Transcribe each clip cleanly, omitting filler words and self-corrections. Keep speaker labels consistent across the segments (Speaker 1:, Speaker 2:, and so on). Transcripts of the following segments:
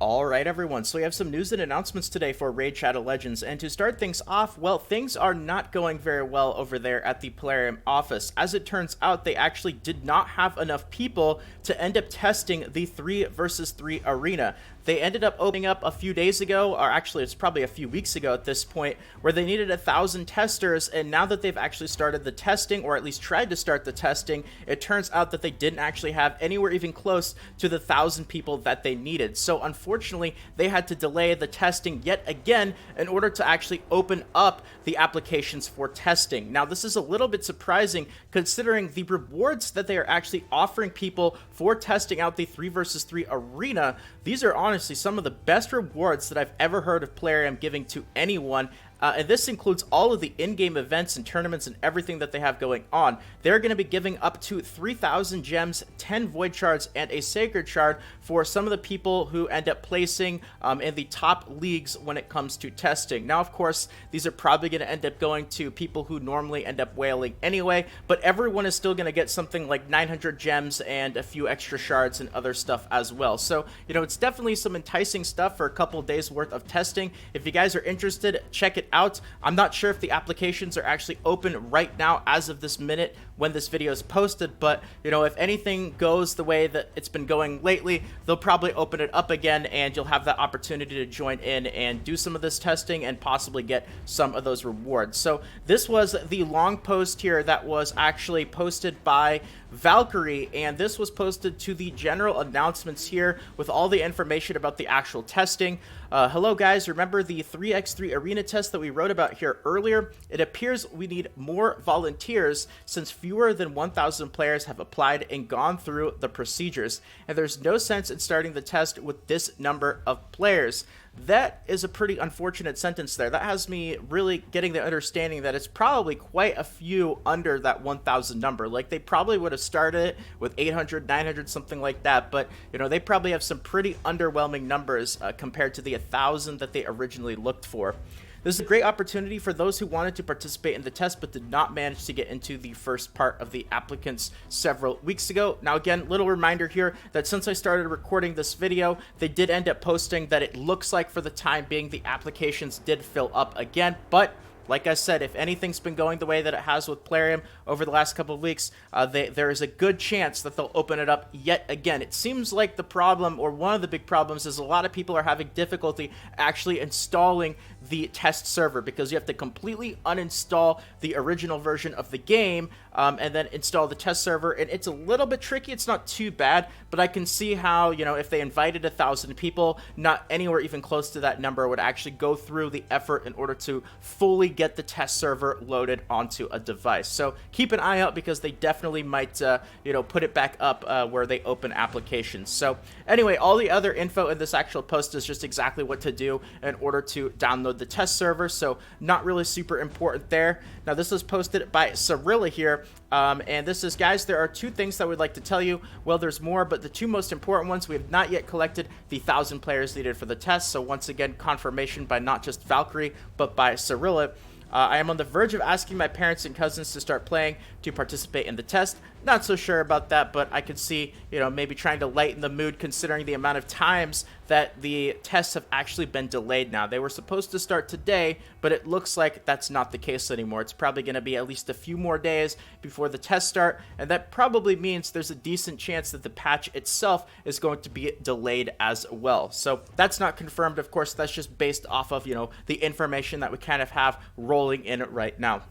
Speaker 1: Alright everyone, so we have some news and announcements today for Raid Shadow Legends, and to start things off, well, things are not going very well over there at the Plarium office. As it turns out, they actually did not have enough people to end up testing the 3 versus 3 arena. They ended up opening up a few days ago, or actually it's probably a few weeks ago at this point, where they needed 1,000 testers, and now that they've actually started the testing, or at least tried to start the testing, it turns out that they didn't actually have anywhere even close to the 1,000 people that they needed. So unfortunately, they had to delay the testing yet again in order to actually open up the applications for testing. Now, this is a little bit surprising considering the rewards that they are actually offering people for testing out the 3 versus 3 arena. These are honestly some of the best rewards that I've ever heard of Plarium giving to anyone. And this includes all of the in-game events and tournaments and everything that they have going on. They're going to be giving up to 3,000 gems, 10 void shards, and a sacred shard for some of the people who end up placing in the top leagues when it comes to testing. Now, of course, these are probably going to end up going to people who normally end up whaling anyway, but everyone is still going to get something like 900 gems and a few extra shards and other stuff as well. So, you know, it's definitely some enticing stuff for a couple days worth of testing. If you guys are interested, check it out. I'm not sure if the applications are actually open right now as of this minute when this video is posted, but you know, if anything goes the way that it's been going lately, they'll probably open it up again and you'll have that opportunity to join in and do some of this testing and possibly get some of those rewards. So this was the long post here that was actually posted by Valkyrie, and this was posted to the general announcements here with all the information about the actual testing. Hello guys, remember the 3x3 arena test that we wrote about here earlier? It appears we need more volunteers since fewer than 1,000 players have applied and gone through the procedures, and there's no sense in starting the test with this number of players. That is a pretty unfortunate sentence there. That has me really getting the understanding that it's probably quite a few under that 1,000 number. Like, they probably would have started it with 800, 900, something like that, but you know, they probably have some pretty underwhelming numbers compared to the 1,000 that they originally looked for. This is a great opportunity for those who wanted to participate in the test but did not manage to get into the first part of the applicants several weeks ago. Now again, little reminder here that since I started recording this video, they did end up posting that it looks like for the time being the applications did fill up again, but like I said, if anything's been going the way that it has with Plarium over the last couple of weeks, there is a good chance that they'll open it up yet again. It seems like the problem, or one of the big problems, is a lot of people are having difficulty actually installing the test server because you have to completely uninstall the original version of the game and then install the test server, and it's a little bit tricky. It's not too bad, but I can see how, you know, if they invited 1,000 people, not anywhere even close to that number would actually go through the effort in order to fully get the test server loaded onto a device. So keep an eye out because they definitely might, you know, put it back up where they open applications. So anyway, all the other info in this actual post is just exactly what to do in order to download the test server. So not really super important there. Now this was posted by Cirilla here. And this is, guys, there are 2 things that we'd like to tell you. Well, there's more, but the 2 most important ones, we have not yet collected the 1,000 players needed for the test. So once again, confirmation by not just Valkyrie, but by Cirilla. I am on the verge of asking my parents and cousins to start playing to participate in the test. Not so sure about that, but I could see, you know, maybe trying to lighten the mood considering the amount of times that the tests have actually been delayed now. They were supposed to start today, but it looks like that's not the case anymore. It's probably going to be at least a few more days before the tests start, and that probably means there's a decent chance that the patch itself is going to be delayed as well. So that's not confirmed, of course. That's just based off of, you know, the information that we kind of have rolling in right now.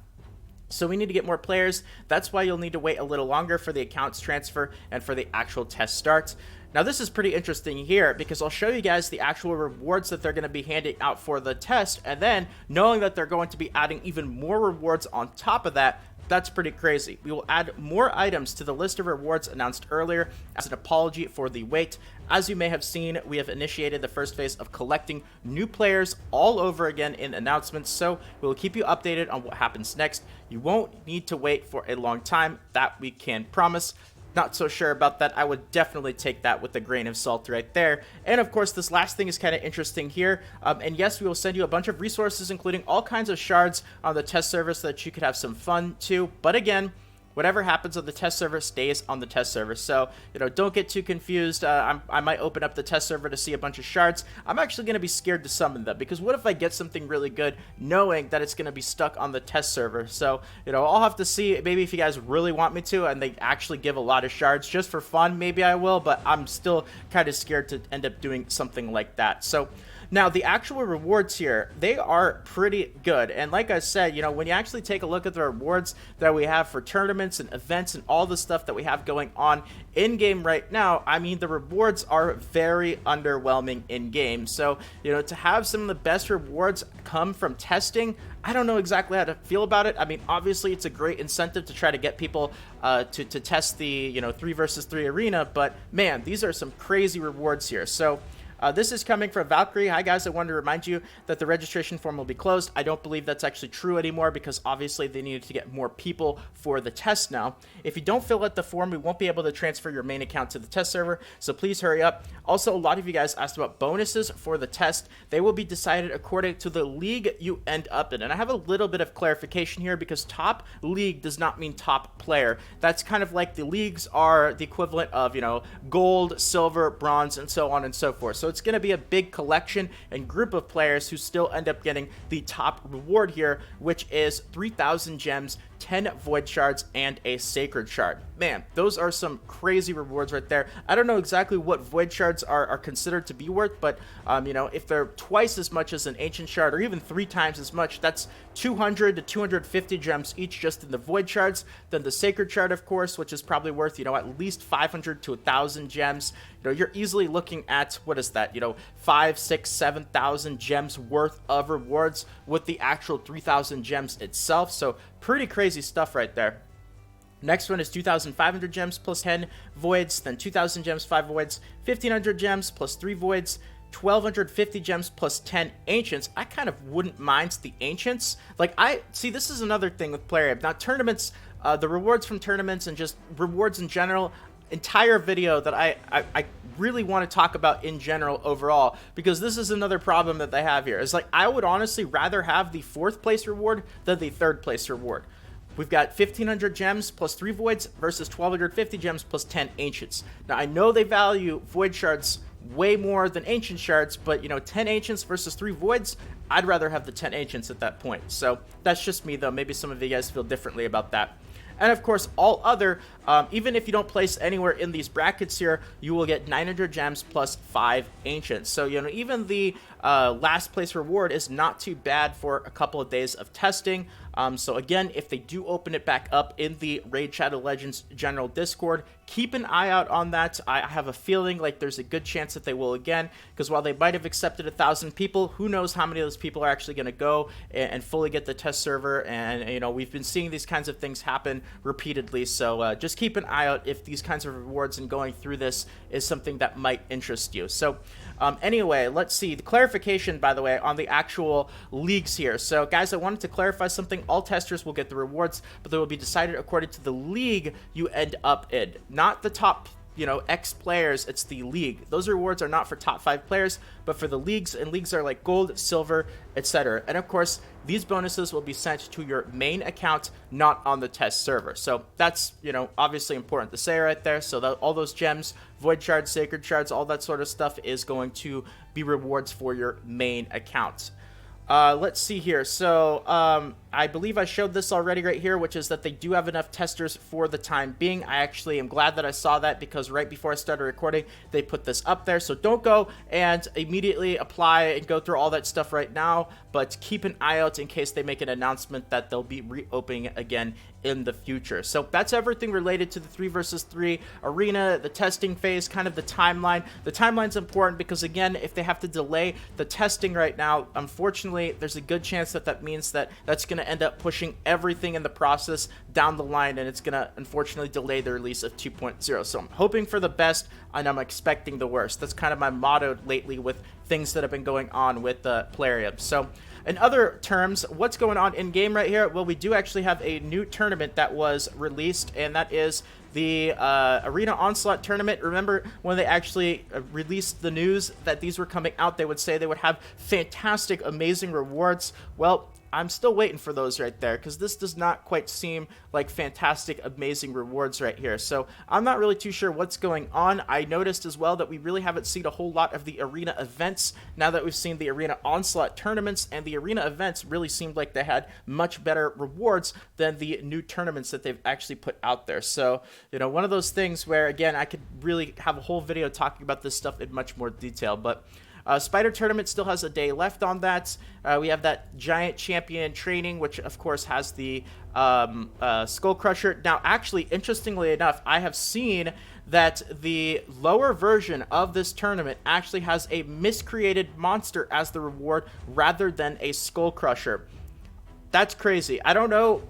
Speaker 1: So we need to get more players. That's why you'll need to wait a little longer for the accounts transfer and for the actual test starts. Now this is pretty interesting here because I'll show you guys the actual rewards that they're going to be handing out for the test, and then knowing that they're going to be adding even more rewards on top of that, that's pretty crazy. We will add more items to the list of rewards announced earlier as an apology for the wait. As you may have seen, we have initiated the first phase of collecting new players all over again in announcements, so we will keep you updated on what happens next. You won't need to wait for a long time, that we can promise. Not so sure about that. I would definitely take that with a grain of salt right there. And of course, this last thing is kind of interesting here. And yes, we will send you a bunch of resources, including all kinds of shards on the test server so that you could have some fun too. But again, whatever happens on the test server stays on the test server. So, you know, don't get too confused. I might open up the test server to see a bunch of shards. I'm actually going to be scared to summon them, because what if I get something really good knowing that it's going to be stuck on the test server? So, you know, I'll have to see. Maybe if you guys really want me to and they actually give a lot of shards just for fun, maybe I will, but I'm still kind of scared to end up doing something like that. So now, the actual rewards here, they are pretty good. And like I said, you know, when you actually take a look at the rewards that we have for tournaments and events and all the stuff that we have going on in-game right now, I mean, the rewards are very underwhelming in-game. So, you know, to have some of the best rewards come from testing, I don't know exactly how to feel about it. I mean, obviously, it's a great incentive to try to get people to test the, you know, 3 versus 3 arena. But, man, these are some crazy rewards here. So this is coming from Valkyrie. Hi guys, I wanted to remind you that the registration form will be closed. I don't believe that's actually true anymore, because obviously they needed to get more people for the test now. If you don't fill out the form, we won't be able to transfer your main account to the test server, so please hurry up. Also, a lot of you guys asked about bonuses for the test. They will be decided according to the league you end up in. And I have a little bit of clarification here, because top league does not mean top player. That's kind of like the leagues are the equivalent of, you know, gold, silver, bronze, and so on and so forth. So it's going to be a big collection and group of players who still end up getting the top reward here, which is 3,000 gems, 10 void shards, and a sacred shard. Man, those are some crazy rewards right there. I don't know exactly what void shards are considered to be worth, but you know, if they're twice as much as an ancient shard, or even 3 times as much, that's 200 to 250 gems each just in the void shards. Then the sacred shard, of course, which is probably worth, you know, at least 500 to 1,000 gems. You know, you're easily looking at, what is that, you know, 5, 6, 7,000 gems worth of rewards with the actual 3,000 gems itself. So pretty crazy stuff right there. Next one is 2,500 gems plus 10 voids, then 2,000 gems, 5 voids, 1,500 gems plus 3 voids, 1,250 gems plus 10 ancients. I kind of wouldn't mind the ancients. Like, see, this is another thing with Plarium. Now, tournaments, the rewards from tournaments and just rewards in general, entire video that I really want to talk about in general overall, because this is another problem that they have here. It's like, I would honestly rather have the 4th place reward than the 3rd place reward. We've got 1,500 gems plus 3 voids versus 1,250 gems plus 10 ancients. Now, I know they value void shards way more than ancient shards, but, you know, 10 ancients versus 3 voids, I'd rather have the 10 ancients at that point. So that's just me, though. Maybe some of you guys feel differently about that. And of course, all other, even if you don't place anywhere in these brackets here, you will get 900 gems plus 5 ancients. So, you know, even the last place reward is not too bad for a couple of days of testing. So again, if they do open it back up in the Raid Shadow Legends general Discord, keep an eye out on that. I have a feeling like there's a good chance that they will again, because while they might have accepted 1,000 people, who knows how many of those people are actually going to go and fully get the test server. And, you know, we've been seeing these kinds of things happen repeatedly. So just keep an eye out if these kinds of rewards and going through this is something that might interest you. So anyway, let's see. The clarification, by the way, on the actual leagues here. So, guys, I wanted to clarify something. All testers will get the rewards, but they will be decided according to the league you end up in. Not the top, you know, X players, it's the league. Those rewards are not for top 5 players, but for the leagues, and leagues are like gold, silver, etc. And of course, these bonuses will be sent to your main account, not on the test server. So that's, you know, obviously important to say right there. So that all those gems, void shards, sacred shards, all that sort of stuff is going to be rewards for your main account. Let's see here. So I believe I showed this already right here, which is that they do have enough testers for the time being. I actually am glad that I saw that, because right before I started recording, they put this up there. So don't go and immediately apply and go through all that stuff right now, but keep an eye out in case they make an announcement that they'll be reopening again in the future. So that's everything related to the 3 versus 3 arena, the testing phase, kind of the timeline. The timeline's important because, again, if they have to delay the testing right now, unfortunately, there's a good chance that that means that that's going to end up pushing everything in the process down the line, and it's going to unfortunately delay the release of 2.0. So I'm hoping for the best, and I'm expecting the worst. That's kind of my motto lately with things that have been going on with Plarium. So in other terms, what's going on in game right here? Well, we do actually have a new tournament that was released, and that is the Arena Onslaught tournament. Remember when they actually released the news that these were coming out, they would say they would have fantastic, amazing rewards. Well, I'm still waiting for those right there, because this does not quite seem like fantastic, amazing rewards right here. So I'm not really too sure what's going on. I noticed as well that we really haven't seen a whole lot of the arena events now that we've seen the arena onslaught tournaments, and the arena events really seemed like they had much better rewards than the new tournaments that they've actually put out there. So, you know, one of those things where, again, I could really have a whole video talking about this stuff in much more detail. But Spider Tournament still has a day left on that. We have that Giant Champion training, which of course has the Skull Crusher. Now, actually, interestingly enough, I have seen that the lower version of this tournament actually has a miscreated monster as the reward rather than a Skull Crusher. That's crazy. I don't know,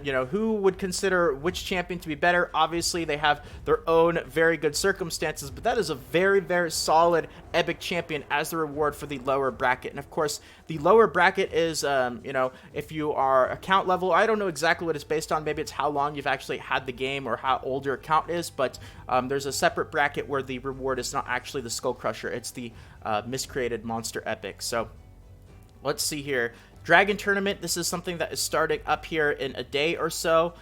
Speaker 1: you know, who would consider which champion to be better. Obviously, they have their own very good circumstances, but that is a very, very solid epic champion as the reward for the lower bracket. And of course, the lower bracket is, you know, if you are account level, I don't know exactly what it's based on. Maybe it's how long you've actually had the game or how old your account is, but there's a separate bracket where the reward is not actually the Skull Crusher. It's the miscreated monster epic. So let's see here. Dragon Tournament, this is something that is starting up here in a day or so.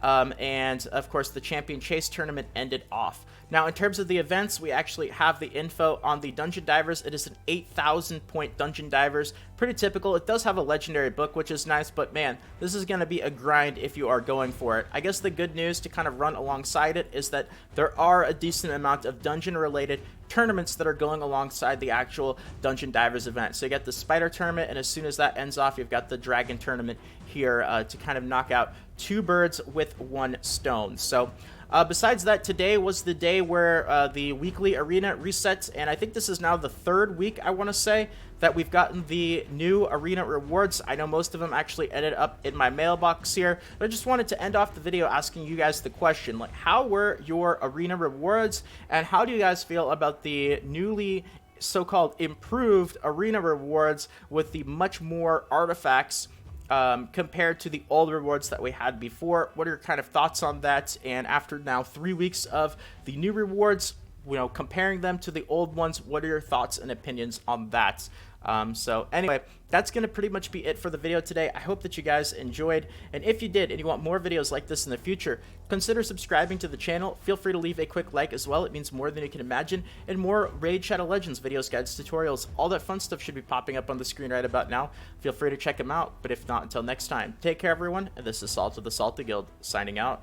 Speaker 1: And of course, the Champion Chase Tournament ended off. Now, in terms of the events, we actually have the info on the Dungeon Divers. It is an 8,000 point Dungeon Divers. Pretty typical. It does have a legendary book, which is nice, but man, this is going to be a grind if you are going for it. I guess the good news to kind of run alongside it is that there are a decent amount of dungeon-related tournaments that are going alongside the actual Dungeon Divers event. So you got the Spider Tournament, and as soon as that ends off, you've got the Dragon Tournament here to kind of knock out two birds with one stone. So besides that, today was the day where the weekly arena resets, and I think this is now the third week, I want to say, that we've gotten the new arena rewards. I know most of them actually ended up in my mailbox here, but I just wanted to end off the video asking you guys the question, like, how were your arena rewards, and how do you guys feel about the newly so-called improved arena rewards with the much more artifacts compared to the old rewards that we had before? What are your kind of thoughts on that? And after now 3 weeks of the new rewards, you know, comparing them to the old ones, what are your thoughts and opinions on that? So anyway, that's going to pretty much be it for the video today. I hope that you guys enjoyed, and if you did and you want more videos like this in the future, consider subscribing to the channel. Feel free to leave a quick like as well. It means more than you can imagine, and more Raid Shadow Legends videos, guides, tutorials, all that fun stuff should be popping up on the screen right about now. Feel free to check them out, but if not, until next time, take care everyone, and this is Salt of the Salty Guild, signing out.